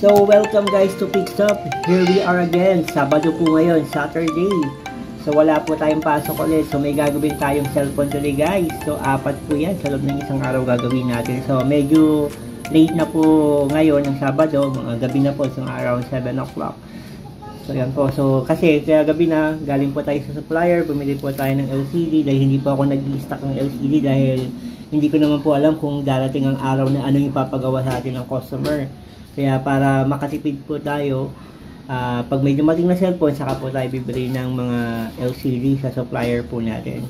So, welcome guys to Pickstop. Here we are again. Sabado po ngayon, Saturday. So, wala po tayong pasok ulit. So, may gagawin tayong cellphone today guys. So, 4 po yan. Sa loob ng isang araw gagawin natin. So, medyo late na po ngayon ng Sabado. Gabi na po, isang araw, 7 o'clock. So, yan po. So, kasi kaya gabi na, galing po tayo sa supplier. Bumili po tayo ng LCD dahil hindi po ako nag-i-stock ng LCD dahil hindi ko naman po alam kung darating ang araw na ano yung papagawa sa atin ng customer. Kaya para makatipid po tayo, pag may dumating na cellphone, saka po tayo bibili ng mga LCD sa supplier po natin.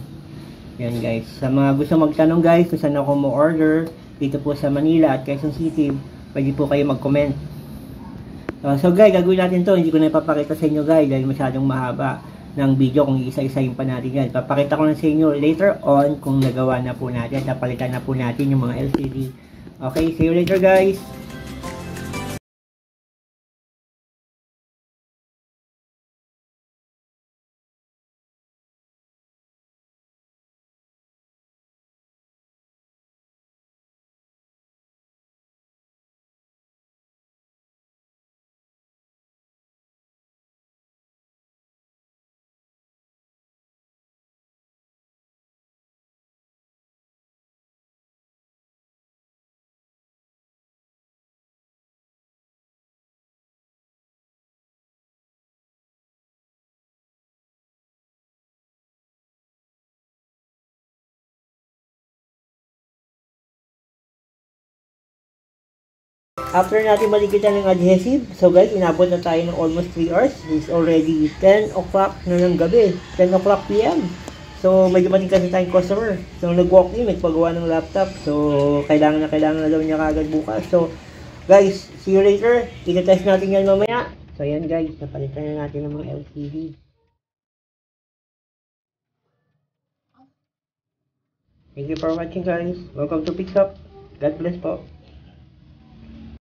Yan guys. Sa mga gusto magtanong guys kung saan ako mo order dito po sa Manila at Quezon City, pwede po kayo mag-comment. So guys, gagawin natin to. Hindi ko na ipapakita sa inyo guys dahil masyadong mahaba ng video kung isa-isahin pa natin yan. Papakita ko na sa inyo later on kung nagawa na po natin at napalitan na po natin yung mga LCD. Okay, see you later guys! After natin malikitan ng adhesive, so guys, inabot na tayo ng almost 3 hours. It's already 10 o'clock na ng gabi, 10 o'clock PM. So, may dumating kasi tayong customer. So, nag-walk in, nagpagawa ng laptop. So, kailangan na daw niya kagad bukas. So, guys, see you later. Itatest natin yan mamaya. So, yan guys, napalitan na natin ng mga LCD. Thank you for watching guys. Welcome to Pickstop. God bless po.